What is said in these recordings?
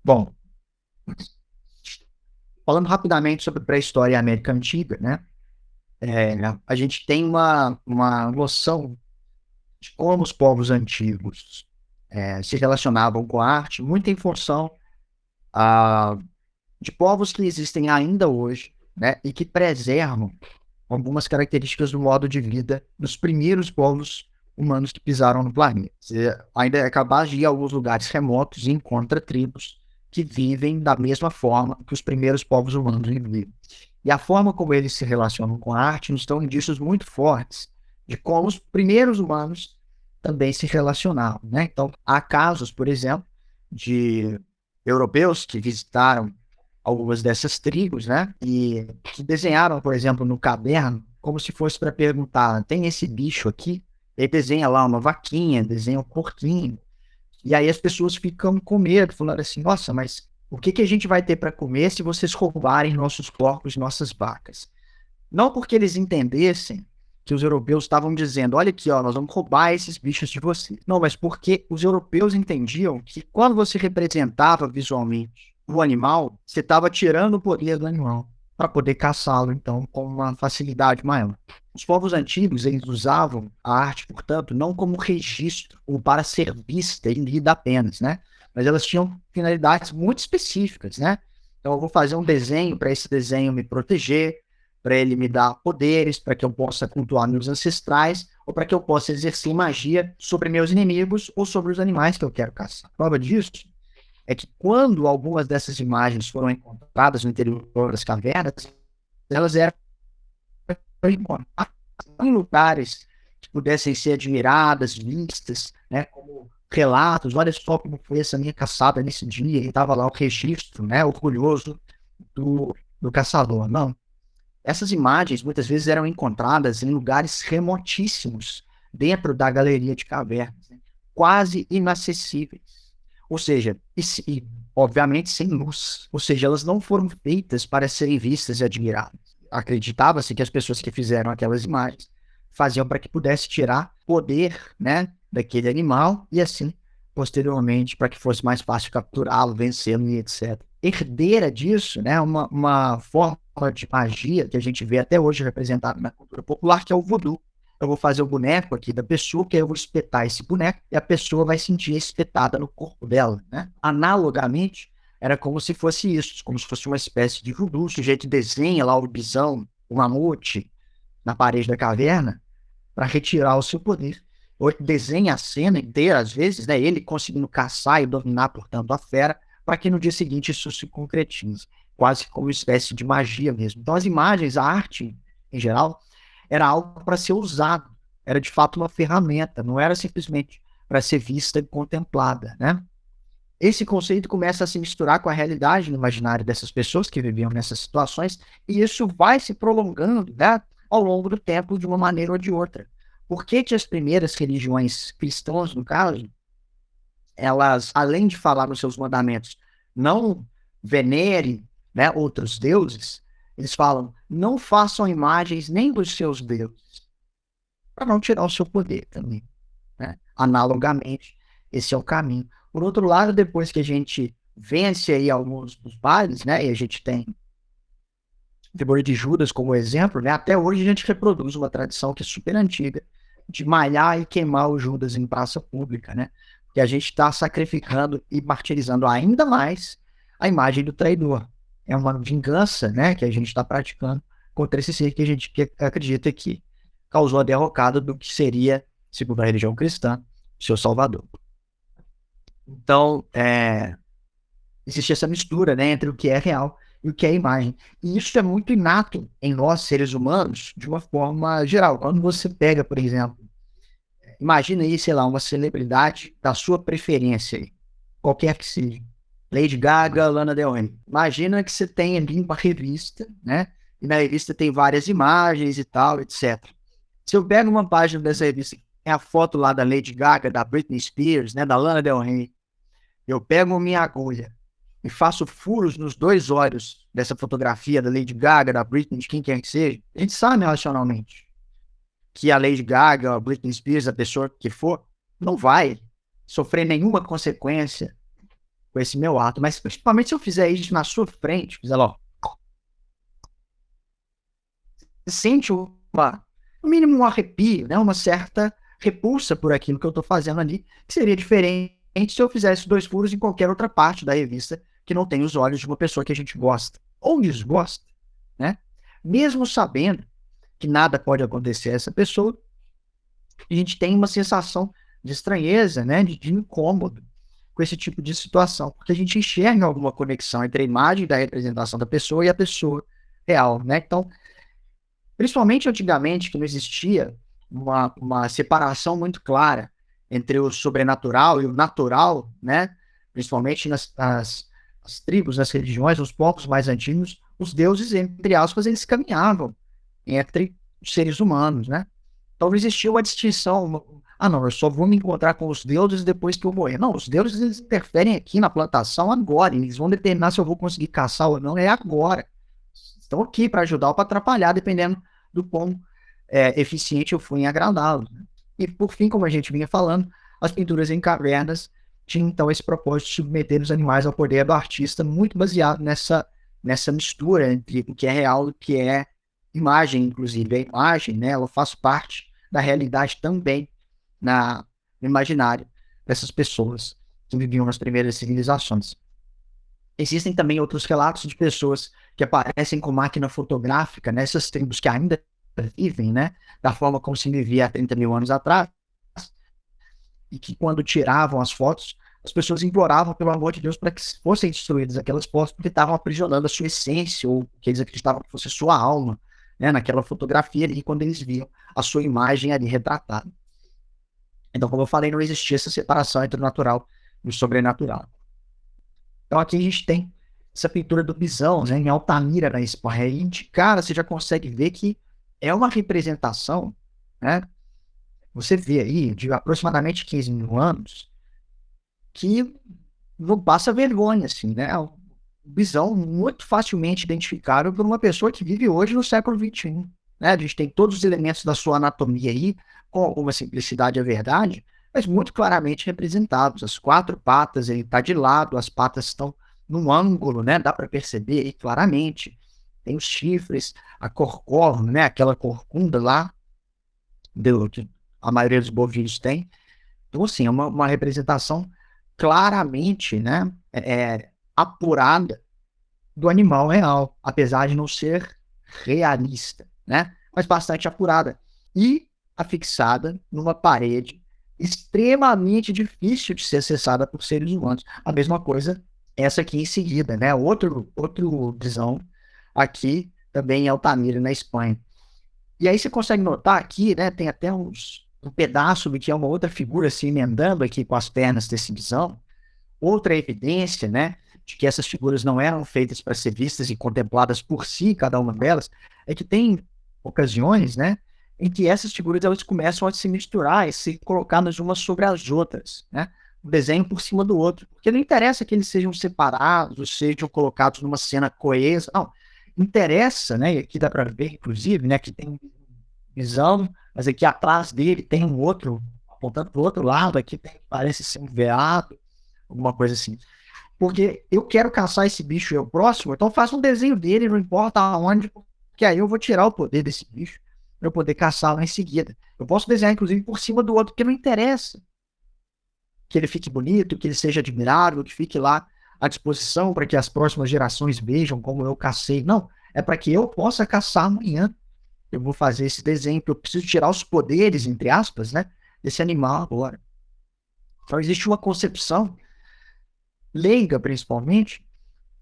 Bom, falando rapidamente sobre pré-história e América Antiga, né? A gente tem uma noção de como os povos antigos se relacionavam com a arte, muito em função ah, de povos que existem ainda hoje, né? E que preservam algumas características do modo de vida dos primeiros povos humanos que pisaram no planeta. Você ainda é capaz de ir a alguns lugares remotos e encontra tribos que vivem da mesma forma que os primeiros povos humanos viviam. E a forma como eles se relacionam com a arte nos dão indícios muito fortes de como os primeiros humanos também se relacionavam, né? Então, há casos, por exemplo, de europeus que visitaram algumas dessas tribos, né? E que desenharam, por exemplo, no caderno, como se fosse para perguntar: tem esse bicho aqui? Ele desenha lá uma vaquinha, desenha um porquinho. E aí as pessoas ficam com medo, falando assim: nossa, mas o que que a gente vai ter para comer se vocês roubarem nossos porcos, nossas vacas? Não porque eles entendessem que os europeus estavam dizendo: olha aqui, ó, nós vamos roubar esses bichos de vocês. Não, mas porque os europeus entendiam que quando você representava visualmente o animal, você estava tirando o poder do animal para poder caçá-lo, então, com uma facilidade maior. Os povos antigos, eles usavam a arte, portanto, não como registro ou para ser vista e lida apenas, né? Mas elas tinham finalidades muito específicas, né? Então, eu vou fazer um desenho para esse desenho me proteger, para ele me dar poderes, para que eu possa cultuar meus ancestrais, ou para que eu possa exercer magia sobre meus inimigos ou sobre os animais que eu quero caçar. A prova disso é que quando algumas dessas imagens foram encontradas no interior das cavernas, elas eram encontradas em lugares que pudessem ser admiradas, vistas, né, como relatos. Olha só como foi essa minha caçada nesse dia, e estava lá o registro, né, orgulhoso do caçador. Não, essas imagens muitas vezes eram encontradas em lugares remotíssimos dentro da galeria de cavernas, né? Quase inacessíveis. Ou seja, obviamente sem luz. Ou seja, elas não foram feitas para serem vistas e admiradas. Acreditava-se que as pessoas que fizeram aquelas imagens faziam para que pudesse tirar poder, né, daquele animal e assim, posteriormente, para que fosse mais fácil capturá-lo, vencê-lo e etc. Herdeira disso, né, uma forma de magia que a gente vê até hoje representada na cultura popular, que é o voodoo. Eu vou fazer o boneco aqui da pessoa, que eu vou espetar esse boneco e a pessoa vai sentir espetada no corpo dela, né? Analogamente, era como se fosse isso, como se fosse uma espécie de voodoo. O sujeito desenha lá o bisão, o mamute, na parede da caverna para retirar o seu poder. Ou desenha a cena inteira, às vezes, né? Ele conseguindo caçar e dominar, portanto, a fera, para que no dia seguinte isso se concretize. Quase como uma espécie de magia mesmo. Então, as imagens, a arte, em geral, era algo para ser usado. Era, de fato, uma ferramenta. Não era simplesmente para ser vista e contemplada, né? Esse conceito começa a se misturar com a realidade no imaginário dessas pessoas que viviam nessas situações, e isso vai se prolongando, né, ao longo do tempo de uma maneira ou de outra. Por que que as primeiras religiões cristãs, no caso, elas, além de falar nos seus mandamentos, não venerem, né, outros deuses, eles falam, não façam imagens nem dos seus deuses, para não tirar o seu poder também, né? Analogamente, esse é o caminho. Por outro lado, depois que a gente vence aí alguns dos bailes, né, e a gente tem Figura de Judas como exemplo, né, até hoje a gente reproduz uma tradição que é super antiga de malhar e queimar o Judas em praça pública, né? Que a gente está sacrificando e martirizando ainda mais a imagem do traidor. É uma vingança, né, que a gente está praticando contra esse ser que a gente acredita que causou a derrocada do que seria, segundo a religião cristã, seu salvador. Então, existe essa mistura, né, entre o que é real e o que é imagem. E isso é muito inato em nós, seres humanos, de uma forma geral. Quando você pega, por exemplo, imagina aí, sei lá, uma celebridade da sua preferência, aí, qualquer que seja. Lady Gaga, Lana Del Rey. Imagina que você tem ali uma revista, né? E na revista tem várias imagens e tal, etc. Se eu pego uma página dessa revista, tem a foto lá da Lady Gaga, da Britney Spears, né, da Lana Del Rey, eu pego minha agulha e faço furos nos dois olhos dessa fotografia da Lady Gaga, da Britney, de quem quer que seja, a gente sabe racionalmente que a Lady Gaga, a Britney Spears, a pessoa que for, não vai sofrer nenhuma consequência com esse meu ato, mas principalmente se eu fizer isso na sua frente, fizer lá, ó, você sente no mínimo um arrepio, né? Uma certa repulsa por aquilo que eu estou fazendo ali, que seria diferente se eu fizesse 2 furos em qualquer outra parte da revista que não tem os olhos de uma pessoa que a gente gosta ou desgosta, né? Mesmo sabendo que nada pode acontecer a essa pessoa, a gente tem uma sensação de estranheza, né? De incômodo com esse tipo de situação, porque a gente enxerga alguma conexão entre a imagem da representação da pessoa e a pessoa real, né? Então, principalmente antigamente, que não existia uma separação muito clara entre o sobrenatural e o natural, né? Principalmente nas tribos, nas religiões, nos povos mais antigos, os deuses, entre aspas, eles caminhavam entre os seres humanos, né? Então não existia uma distinção. Ah, não, eu só vou me encontrar com os deuses depois que eu morrer. Não, os deuses eles interferem aqui na plantação agora. Eles vão determinar se eu vou conseguir caçar ou não, é agora. Estão aqui para ajudar ou para atrapalhar, dependendo do quão eficiente eu fui em agradá-los. Né? E, por fim, como a gente vinha falando, as pinturas em cavernas tinham, então, esse propósito de submeter os animais ao poder do artista, muito baseado nessa mistura entre o que é real e o que é imagem, inclusive. A imagem, né, ela faz parte da realidade também no imaginário dessas pessoas que viviam nas primeiras civilizações. Existem também outros relatos de pessoas que aparecem com máquina fotográfica nessas tribos que ainda vivem, né, da forma como se vivia há 30 mil anos atrás, e que quando tiravam as fotos, as pessoas imploravam, pelo amor de Deus, para que fossem destruídas aquelas fotos, porque estavam aprisionando a sua essência, ou que eles acreditavam que fosse a sua alma, né, naquela fotografia ali, quando eles viam a sua imagem ali retratada. Então, como eu falei, não existia essa separação entre o natural e o sobrenatural. Então aqui a gente tem essa pintura do bisão, né, em Altamira, na Espanha. E de cara você já consegue ver que é uma representação, né? Você vê aí, de aproximadamente 15 mil anos, que não passa vergonha, assim, né? O bisão muito facilmente identificável por uma pessoa que vive hoje no século XXI. Né? A gente tem todos os elementos da sua anatomia aí, com alguma simplicidade, é verdade, mas muito claramente representados. As 4 patas, ele está de lado, as patas estão num ângulo, né? Dá para perceber aí claramente. Tem os chifres, a corcova, né? Aquela corcunda lá, que a maioria dos bovinos tem. Então, assim, é uma representação claramente, né? Apurada do animal real, apesar de não ser realista, né? Mas bastante apurada. E afixada numa parede extremamente difícil de ser acessada por seres humanos. A mesma coisa essa aqui em seguida, né? Outro visão aqui também em Altamira, na Espanha. E aí você consegue notar aqui, né? Tem até um pedaço do que é uma outra figura se emendando aqui com as pernas desse visão. Outra evidência, né, de que essas figuras não eram feitas para ser vistas e contempladas por si, cada uma delas, é que tem ocasiões, né, em que essas figuras elas começam a se misturar e se colocadas umas sobre as outras, né, um desenho por cima do outro, porque não interessa que eles sejam separados, sejam colocados numa cena coesa, não, interessa, né, e aqui dá para ver, inclusive, né, que tem visão, mas aqui atrás dele tem um outro, apontando para o outro lado, aqui tem, parece ser um veado, alguma coisa assim. Porque eu quero caçar esse bicho eu próximo, então faço um desenho dele, não importa aonde, que aí eu vou tirar o poder desse bicho para eu poder caçá-lo em seguida. Eu posso desenhar, inclusive, por cima do outro, porque não interessa que ele fique bonito, que ele seja admirável, que fique lá à disposição para que as próximas gerações vejam como eu cacei. Não, é para que eu possa caçar amanhã. Eu vou fazer esse desenho, porque eu preciso tirar os poderes, entre aspas, né, desse animal agora. Então existe uma concepção leiga, principalmente,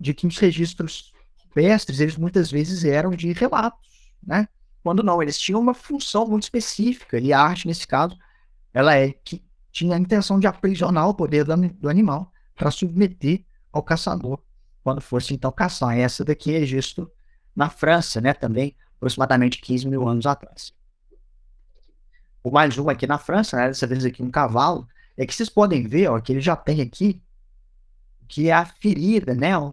de que os registros rupestres, eles muitas vezes eram de relatos, né? Quando não, eles tinham uma função muito específica, e a arte, nesse caso, ela é que tinha a intenção de aprisionar o poder do animal para submeter ao caçador, quando fosse então caçar. Essa daqui é registro na França, né? Também, aproximadamente 15 mil anos atrás. O mais um aqui na França, né? Dessa vez aqui um cavalo, é que vocês podem ver, ó, que ele já tem aqui que é a ferida, né? Uma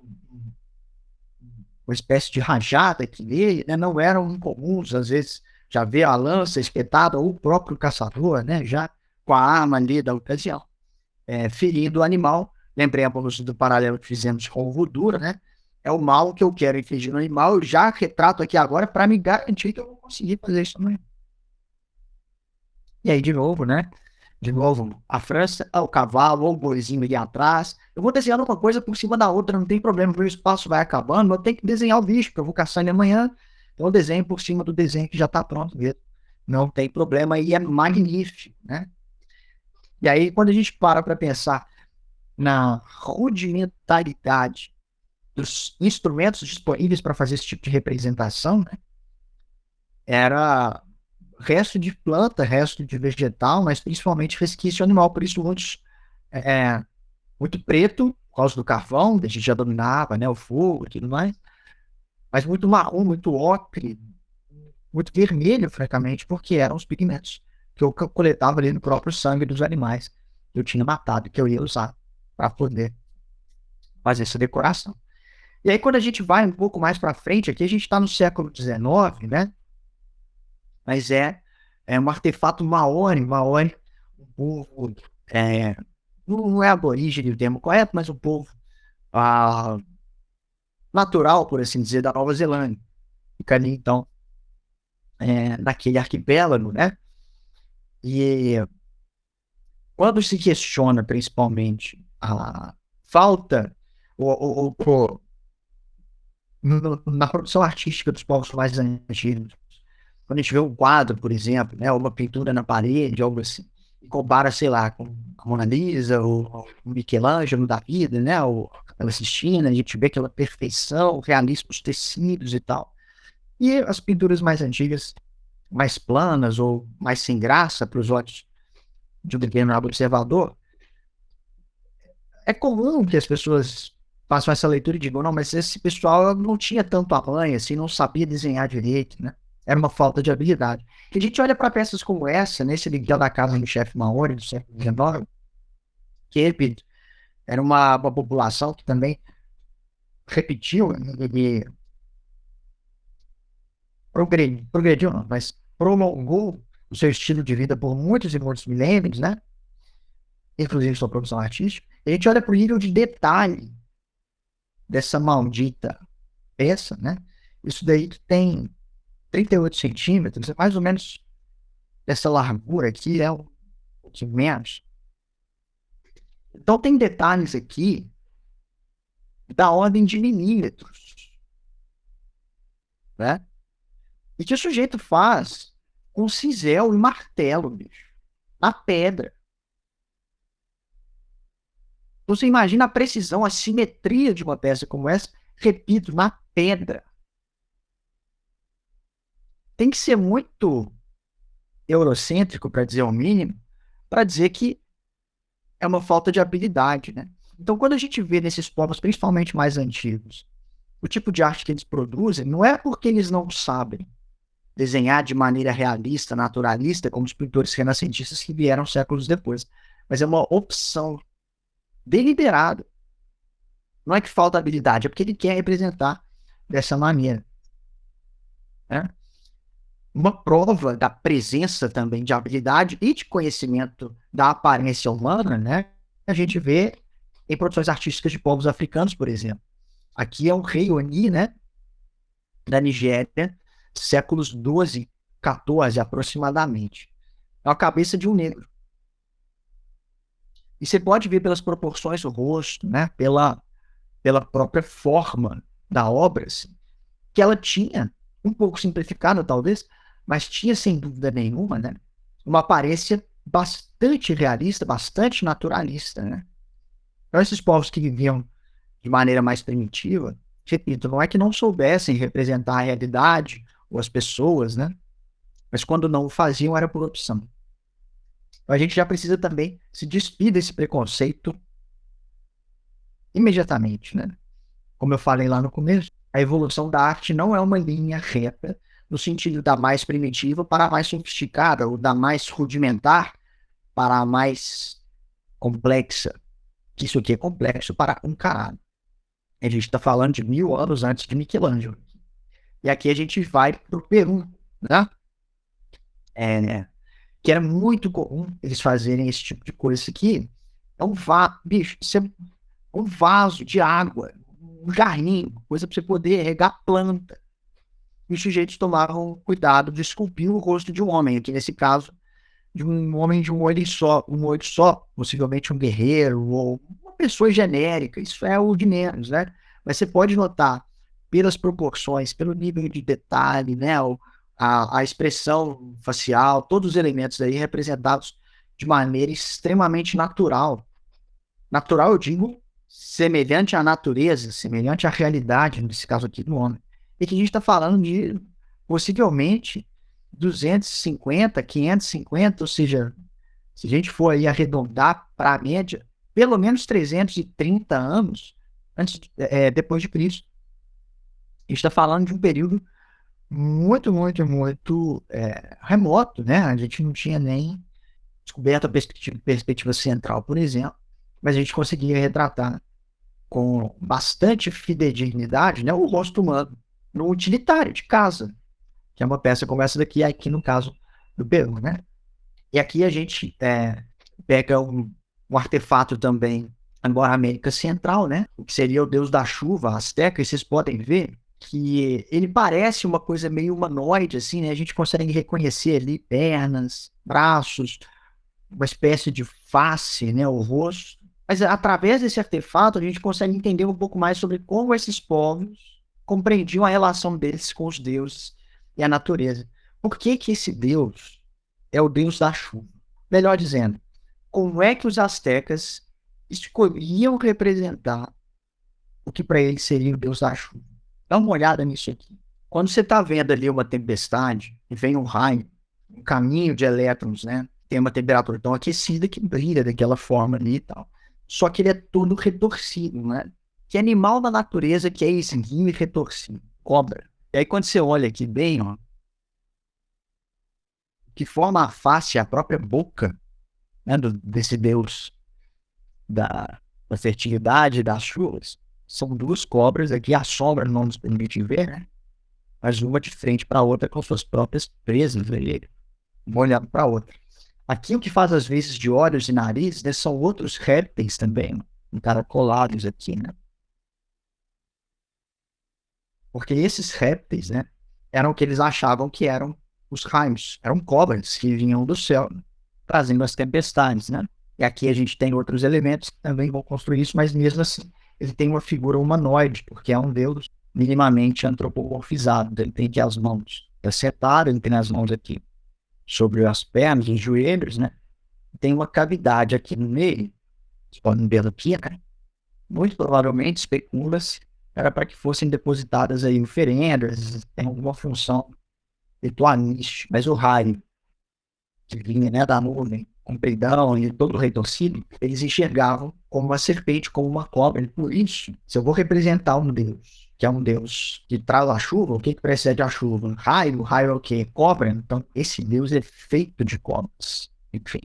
espécie de rajada que nele, né? Não eram incomuns, às vezes já vê a lança espetada ou o próprio caçador, né? Já com a arma ali da ocasião, ferindo o animal lembremos do paralelo que fizemos com o voodoo, né? É o mal que eu quero infligir no animal, eu já retrato aqui agora para me garantir que eu vou conseguir fazer isso amanhã. E aí, de novo, né? De novo, a França, o cavalo, ou o boizinho ali atrás. Eu vou desenhando uma coisa por cima da outra, não tem problema, o espaço vai acabando, mas eu tenho que desenhar o bicho, porque eu vou caçar ele amanhã. Então eu desenho por cima do desenho que já está pronto mesmo. Não tem problema e é magnífico, né? E aí, quando a gente para pensar na rudimentaridade dos instrumentos disponíveis para fazer esse tipo de representação, né? Era resto de planta, resto de vegetal, mas principalmente resquício animal, por isso muito preto, por causa do carvão, a gente já dominava, né, o fogo e tudo mais, mas muito marrom, muito ocre, muito vermelho, francamente, porque eram os pigmentos que eu coletava ali no próprio sangue dos animais que eu tinha matado, que eu ia usar para poder fazer essa decoração. E aí, quando a gente vai um pouco mais para frente, aqui a gente está no século XIX, né? Mas é um artefato Maori, um povo, é, não é aborígene o termo correto, mas um povo ah, natural, por assim dizer, da Nova Zelândia. Fica ali, então, naquele arquipélago, né? E quando se questiona, principalmente, a falta na produção artística dos povos mais antigos, quando a gente vê um quadro, por exemplo, né, uma pintura na parede, algo assim, e compara, sei lá, com a Mona Lisa, ou o Michelangelo da vida, né, ou a Capela Sistina, a gente vê aquela perfeição, o realismo dos tecidos e tal. E as pinturas mais antigas, mais planas ou mais sem graça para os olhos de um determinado observador, é comum que as pessoas façam essa leitura e digam, não, mas esse pessoal não tinha tanto arranho, assim, não sabia desenhar direito, né? Era uma falta de habilidade. E a gente olha para peças como essa, nesse Miguel da Casa do Chefe Maori, do século XIX, que, repito, era uma população que também repetiu e progrediu não, mas prolongou o seu estilo de vida por muitos e muitos milênios, né? Inclusive sua produção artística. E a gente olha para o nível de detalhe dessa maldita peça, né? Isso daí tem 38 centímetros, é mais ou menos essa largura aqui, é um pouquinho menos. Então tem detalhes aqui da ordem de milímetros, né? E que o sujeito faz com cisel e martelo, bicho, na pedra. Você imagina a precisão, a simetria de uma peça como essa, repito, na pedra. Tem que ser muito eurocêntrico, para dizer o mínimo, para dizer que é uma falta de habilidade, né? Então, quando a gente vê nesses povos, principalmente mais antigos, o tipo de arte que eles produzem, não é porque eles não sabem desenhar de maneira realista, naturalista, como os pintores renascentistas que vieram séculos depois, mas é uma opção deliberada. Não é que falta habilidade, é porque ele quer representar dessa maneira, né? Uma prova da presença também de habilidade e de conhecimento da aparência humana, né? A gente vê em produções artísticas de povos africanos, por exemplo. Aqui é um rei Oni, né? Da Nigéria, séculos 12, 14 aproximadamente. É a cabeça de um negro. E você pode ver pelas proporções do rosto, né? Pela própria forma da obra, assim, que ela tinha, um pouco simplificada talvez, mas tinha sem dúvida nenhuma, né? Uma aparência bastante realista, bastante naturalista, né? Então esses povos que viviam de maneira mais primitiva, repito, não é que não soubessem representar a realidade ou as pessoas, né? Mas quando não o faziam era por opção. Então a gente já precisa também se despir desse preconceito imediatamente, né? Como eu falei lá no começo, a evolução da arte não é uma linha reta no sentido da mais primitiva para a mais sofisticada, ou da mais rudimentar para a mais complexa. Isso aqui é complexo para um caralho. A gente está falando de 1000 anos antes de Michelangelo. E aqui a gente vai para o Peru, né? Né? Que era muito comum eles fazerem esse tipo de coisa aqui. É um vá, bicho, um vaso de água, um jarrinho, coisa para você poder regar planta. E os sujeitos tomavam cuidado de esculpir o rosto de um homem, aqui nesse caso, de um homem de um olho só, possivelmente um guerreiro ou uma pessoa genérica, isso é o de menos, né? Mas você pode notar pelas proporções, pelo nível de detalhe, né? A expressão facial, todos os elementos aí representados de maneira extremamente natural. Natural, eu digo, semelhante à natureza, semelhante à realidade, nesse caso aqui do homem. E que a gente está falando de, possivelmente, 250, 550, ou seja, se a gente for aí arredondar para a média, pelo menos 330 anos depois de Cristo. A gente está falando de um período muito, muito, muito remoto, né? A gente não tinha nem descoberto a perspectiva central, por exemplo, mas a gente conseguia retratar com bastante fidedignidade, né, o rosto humano no utilitário de casa, que é uma peça como essa daqui, aqui no caso do Peru, né? E aqui a gente pega um artefato também, agora América Central, né? O que seria o deus da chuva, Azteca, e vocês podem ver que ele parece uma coisa meio humanoide, assim, né? A gente consegue reconhecer ali pernas, braços, uma espécie de face, né? O rosto. Mas através desse artefato a gente consegue entender um pouco mais sobre como esses povos compreendiam a relação deles com os deuses e a natureza. Por que que esse deus é o deus da chuva? Melhor dizendo, como é que os astecas escolhiam representar o que para eles seria o deus da chuva? Dá uma olhada nisso aqui. Quando você está vendo ali uma tempestade e vem um raio, um caminho de elétrons, né? Tem uma temperatura tão aquecida que brilha daquela forma ali e tal. Só que ele é todo retorcido, né? Que animal da natureza que é esse e retorcido? Cobra. E aí quando você olha aqui bem, ó, que forma a face, a própria boca, né, desse deus da fertilidade, das chuvas, são duas cobras aqui, a sombra não nos permite ver, né? Mas uma de frente para a outra com suas próprias presas, uma olhando para a outra. Aqui o que faz às vezes de olhos e nariz, né, são outros répteis também, encaracolados aqui, né? Porque esses répteis, né, eram o que eles achavam que eram os raios, eram cobras que vinham do céu, né, trazendo as tempestades, né? E aqui a gente tem outros elementos que também vão construir isso, mas mesmo assim, ele tem uma figura humanoide, porque é um deus minimamente antropomorfizado. Ele tem aqui as mãos sentadas, ele tem as mãos aqui sobre as pernas, os joelhos, né? Tem uma cavidade aqui no meio, vocês podem ver aqui, né? Muito provavelmente especula-se era para que fossem depositadas aí oferendas, tem alguma função ritualística, mas o raio que vinha, né, da nuvem, compridão e todo o retorcido, eles enxergavam como uma serpente, como uma cobra. E por isso, se eu vou representar um deus, que é um deus que traz a chuva, o que que precede a chuva? Raio, raio é o quê? Cobra. Então, esse deus é feito de cobras. Enfim.